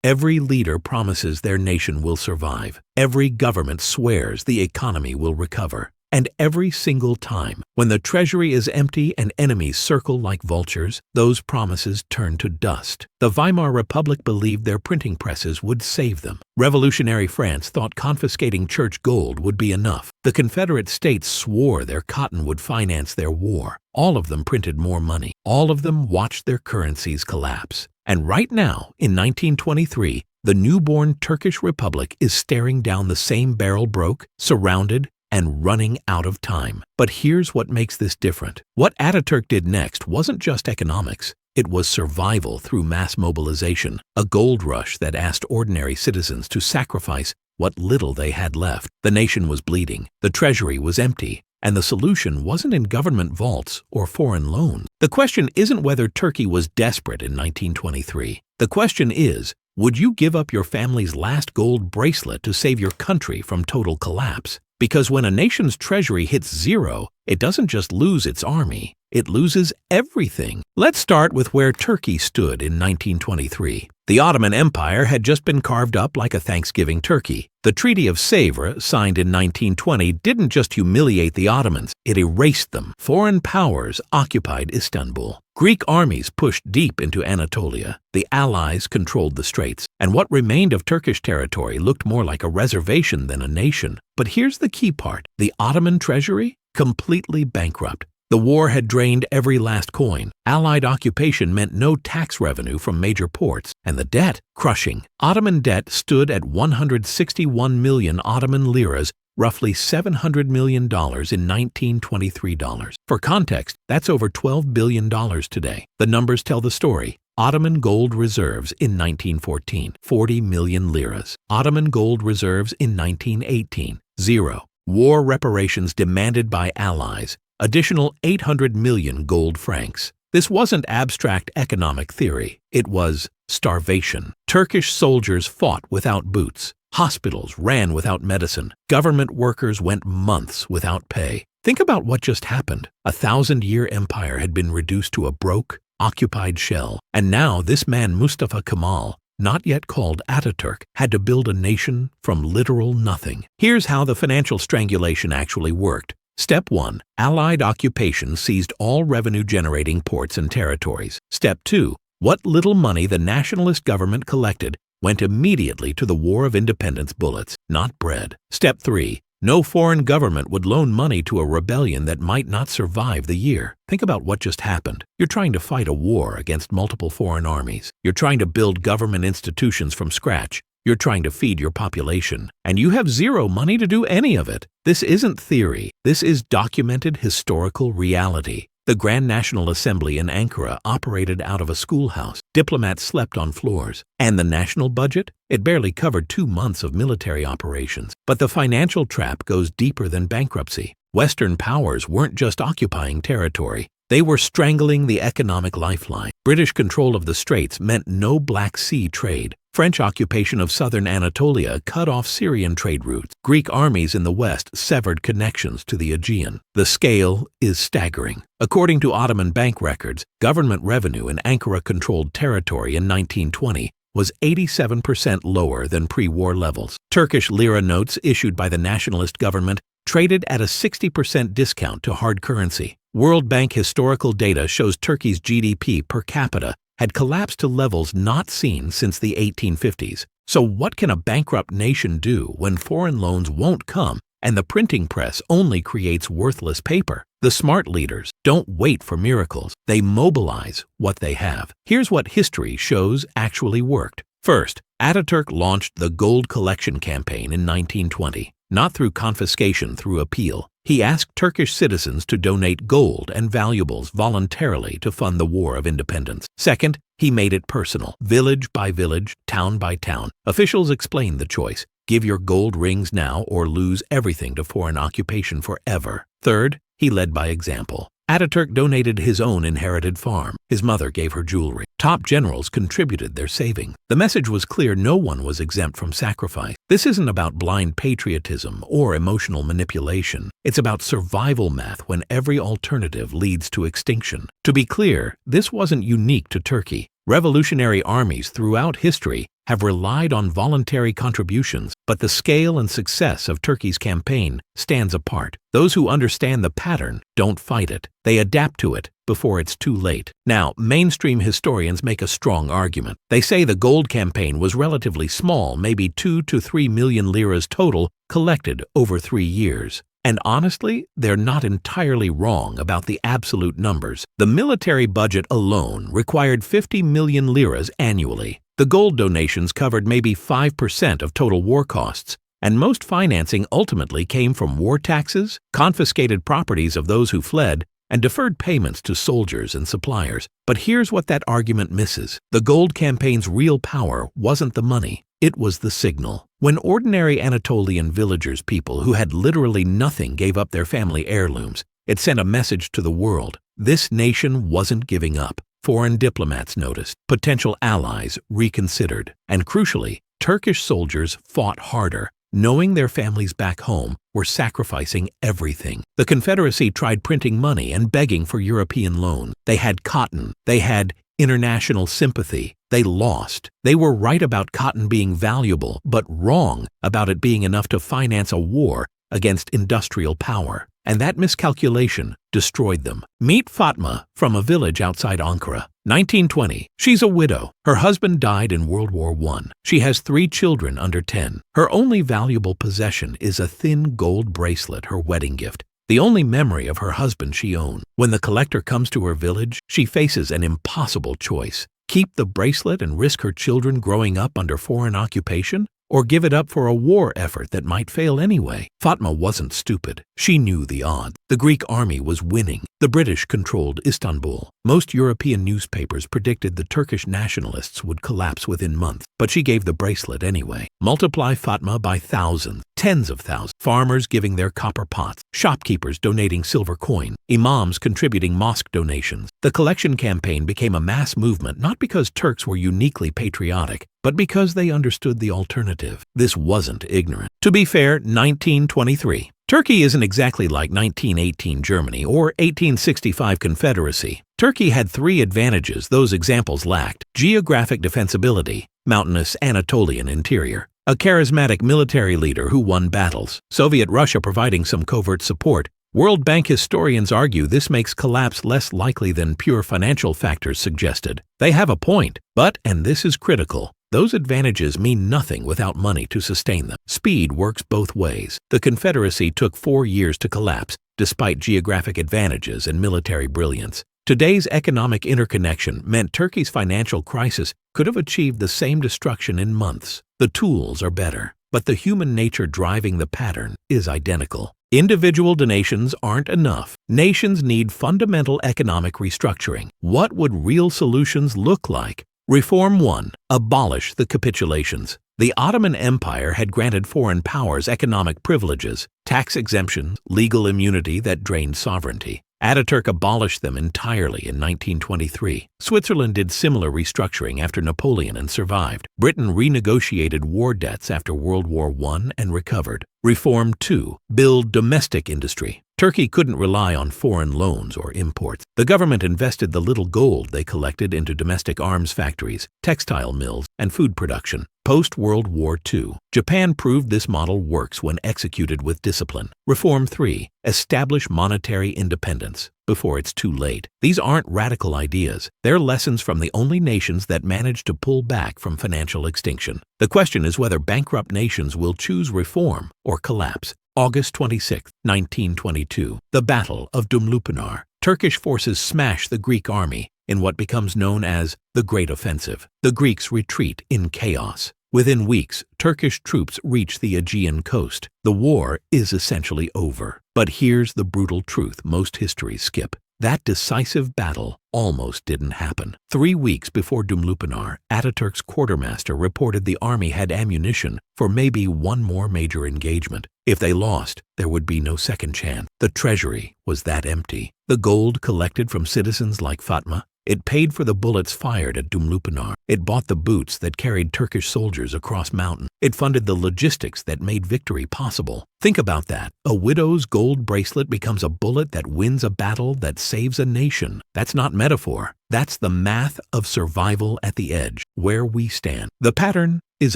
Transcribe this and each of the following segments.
Every leader promises their nation will survive. Every government swears the economy will recover. And every single time, when the treasury is empty and enemies circle like vultures, those promises turn to dust. The Weimar Republic believed their printing presses would save them. Revolutionary France thought confiscating church gold would be enough. The Confederate States swore their cotton would finance their war. All of them printed more money. All of them watched their currencies collapse. And right now, in 1923, the newborn Turkish Republic is staring down the same barrel broke, surrounded, and running out of time. But here's what makes this different. What Ataturk did next wasn't just economics. It was survival through mass mobilization, a gold rush that asked ordinary citizens to sacrifice what little they had left. The nation was bleeding, the treasury was empty, and the solution wasn't in government vaults or foreign loans. The question isn't whether Turkey was desperate in 1923. The question is, would you give up your family's last gold bracelet to save your country from total collapse? Because when a nation's treasury hits zero, it doesn't just lose its army, it loses everything. Let's start with where Turkey stood in 1923. The Ottoman Empire had just been carved up like a Thanksgiving turkey. The Treaty of Sèvres, signed in 1920, didn't just humiliate the Ottomans, it erased them. Foreign powers occupied Istanbul. Greek armies pushed deep into Anatolia. The Allies controlled the straits, and what remained of Turkish territory looked more like a reservation than a nation. But here's the key part. The Ottoman treasury? Completely bankrupt. The war had drained every last coin. Allied occupation meant no tax revenue from major ports, and the debt, crushing. Ottoman debt stood at 161 million Ottoman liras, roughly $700 million in 1923 dollars. For context, that's over $12 billion today. The numbers tell the story. Ottoman gold reserves in 1914, 40 million liras. Ottoman gold reserves in 1918, 0. War reparations demanded by allies, additional 800 million gold francs. This wasn't abstract economic theory. It was starvation. Turkish soldiers fought without boots. Hospitals ran without medicine. Government workers went months without pay. Think about what just happened. A 1,000-year empire had been reduced to a broke, occupied shell. And now this man Mustafa Kemal, not yet called Ataturk, had to build a nation from literal nothing. Here's how the financial strangulation actually worked. Step 1. Allied occupation seized all revenue-generating ports and territories. Step 2. What little money the nationalist government collected went immediately to the War of Independence bullets, not bread. Step 3. No foreign government would loan money to a rebellion that might not survive the year. Think about what just happened. You're trying to fight a war against multiple foreign armies. You're trying to build government institutions from scratch. You're trying to feed your population, and you have zero money to do any of it. This isn't theory. This is documented historical reality. The Grand National Assembly in Ankara operated out of a schoolhouse. Diplomats slept on floors. And the national budget? It barely covered 2 months of military operations. But the financial trap goes deeper than bankruptcy. Western powers weren't just occupying territory. They were strangling the economic lifeline. British control of the Straits meant no Black Sea trade. French occupation of southern Anatolia cut off Syrian trade routes. Greek armies in the west severed connections to the Aegean. The scale is staggering. According to Ottoman bank records, government revenue in Ankara-controlled territory in 1920 was 87% lower than pre-war levels. Turkish lira notes issued by the nationalist government traded at a 60% discount to hard currency. World Bank historical data shows Turkey's GDP per capita had collapsed to levels not seen since the 1850s. So what can a bankrupt nation do when foreign loans won't come and the printing press only creates worthless paper? The smart leaders don't wait for miracles. They mobilize what they have. Here's what history shows actually worked. First, Ataturk launched the Gold Collection Campaign in 1920. Not through confiscation, through appeal. He asked Turkish citizens to donate gold and valuables voluntarily to fund the War of Independence. Second, he made it personal, village by village, town by town. Officials explained the choice. Give your gold rings now or lose everything to foreign occupation forever. Third, he led by example. Ataturk donated his own inherited farm. His mother gave her jewelry. Top generals contributed their savings. The message was clear: no one was exempt from sacrifice. This isn't about blind patriotism or emotional manipulation. It's about survival math when every alternative leads to extinction. To be clear, this wasn't unique to Turkey. Revolutionary armies throughout history have relied on voluntary contributions, but the scale and success of Turkey's campaign stands apart. Those who understand the pattern don't fight it. They adapt to it before it's too late. Now, mainstream historians make a strong argument. They say the gold campaign was relatively small, maybe 2 to 3 million liras total, collected over 3 years. And honestly, they're not entirely wrong about the absolute numbers. The military budget alone required 50 million liras annually. The gold donations covered maybe 5% of total war costs, and most financing ultimately came from war taxes, confiscated properties of those who fled, and deferred payments to soldiers and suppliers. But here's what that argument misses. The gold campaign's real power wasn't the money. It was the signal. When ordinary Anatolian villagers, people who had literally nothing, gave up their family heirlooms, it sent a message to the world. This nation wasn't giving up. Foreign diplomats noticed, potential allies reconsidered, and crucially, Turkish soldiers fought harder, knowing their families back home were sacrificing everything. The Confederacy tried printing money and begging for European loans. They had cotton. They had international sympathy. They lost. They were right about cotton being valuable, but wrong about it being enough to finance a war against industrial power. And that miscalculation destroyed them. Meet Fatma from a village outside Ankara. 1920. She's a widow. Her husband died in World War I. She has 3 children under 10. Her only valuable possession is a thin gold bracelet, her wedding gift. The only memory of her husband she owned. When the collector comes to her village, she faces an impossible choice. Keep the bracelet and risk her children growing up under foreign occupation? Or give it up for a war effort that might fail anyway? Fatma wasn't stupid. She knew the odds. The Greek army was winning. The British controlled Istanbul. Most European newspapers predicted the Turkish nationalists would collapse within months, but she gave the bracelet anyway. Multiply Fatma by thousands, tens of thousands. Farmers giving their copper pots, shopkeepers donating silver coin, imams contributing mosque donations. The collection campaign became a mass movement not because Turks were uniquely patriotic, but because they understood the alternative. This wasn't ignorant. To be fair, 1923. Turkey isn't exactly like 1918 Germany or 1865 Confederacy. Turkey had 3 advantages those examples lacked: geographic defensibility, mountainous Anatolian interior, a charismatic military leader who won battles, Soviet Russia providing some covert support. World Bank historians argue this makes collapse less likely than pure financial factors suggested. They have a point, but, and this is critical, those advantages mean nothing without money to sustain them. Speed works both ways. The Confederacy took 4 years to collapse, despite geographic advantages and military brilliance. Today's economic interconnection meant Turkey's financial crisis could have achieved the same destruction in months. The tools are better, but the human nature driving the pattern is identical. Individual donations aren't enough. Nations need fundamental economic restructuring. What would real solutions look like? Reform 1. Abolish the capitulations. The Ottoman Empire had granted foreign powers economic privileges, tax exemptions, legal immunity that drained sovereignty. Ataturk abolished them entirely in 1923. Switzerland did similar restructuring after Napoleon and survived. Britain renegotiated war debts after World War I and recovered. Reform 2. Build domestic industry. Turkey couldn't rely on foreign loans or imports. The government invested the little gold they collected into domestic arms factories, textile mills, and food production. Post-World War II, Japan proved this model works when executed with discipline. Reform 3. Establish monetary independence before it's too late. These aren't radical ideas. They're lessons from the only nations that managed to pull back from financial extinction. The question is whether bankrupt nations will choose reform or collapse. August 26, 1922. The Battle of Dumlupinar. Turkish forces smash the Greek army in what becomes known as the Great Offensive. The Greeks retreat in chaos. Within weeks, Turkish troops reach the Aegean coast. The war is essentially over. But here's the brutal truth most histories skip. That decisive battle almost didn't happen. 3 weeks before Dumlupinar, Ataturk's quartermaster reported the army had ammunition for maybe one more major engagement. If they lost, there would be no second chance. The treasury was that empty. The gold collected from citizens like Fatma, It paid for the bullets fired at Dumlupinar. It bought the boots that carried Turkish soldiers across mountains. It funded the logistics that made victory possible. Think about that. A widow's gold bracelet becomes a bullet that wins a battle that saves a nation. That's not metaphor. That's the math of survival at the edge, where we stand. The pattern is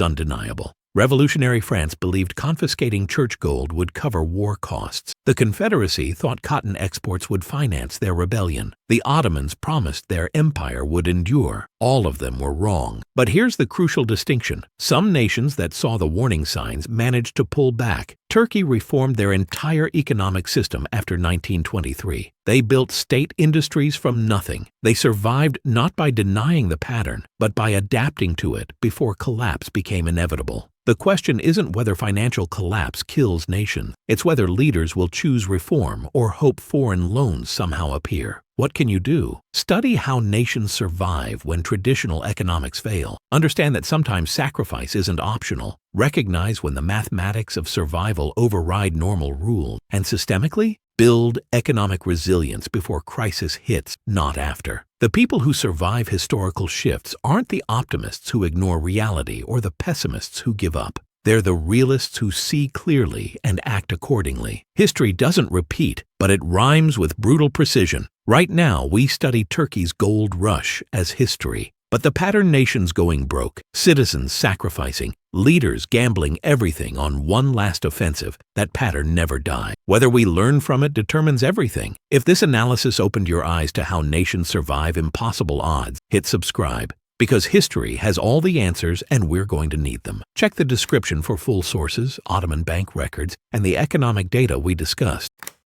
undeniable. Revolutionary France believed confiscating church gold would cover war costs. The Confederacy thought cotton exports would finance their rebellion. The Ottomans promised their empire would endure. All of them were wrong. But here's the crucial distinction. Some nations that saw the warning signs managed to pull back. Turkey reformed their entire economic system after 1923. They built state industries from nothing. They survived not by denying the pattern, but by adapting to it before collapse became inevitable. The question isn't whether financial collapse kills nations. It's whether leaders will choose reform or hope foreign loans somehow appear. What can you do? Study how nations survive when traditional economics fail. Understand that sometimes sacrifice isn't optional. Recognize when the mathematics of survival override normal rules. And systemically, build economic resilience before crisis hits, not after. The people who survive historical shifts aren't the optimists who ignore reality or the pessimists who give up. They're the realists who see clearly and act accordingly. History doesn't repeat, but it rhymes with brutal precision. Right now, we study Turkey's gold rush as history. But the pattern nations going broke, citizens sacrificing, leaders gambling everything on one last offensive, that pattern never died. Whether we learn from it determines everything. If this analysis opened your eyes to how nations survive impossible odds, hit subscribe. Because history has all the answers and we're going to need them. Check the description for full sources, Ottoman bank records, and the economic data we discussed.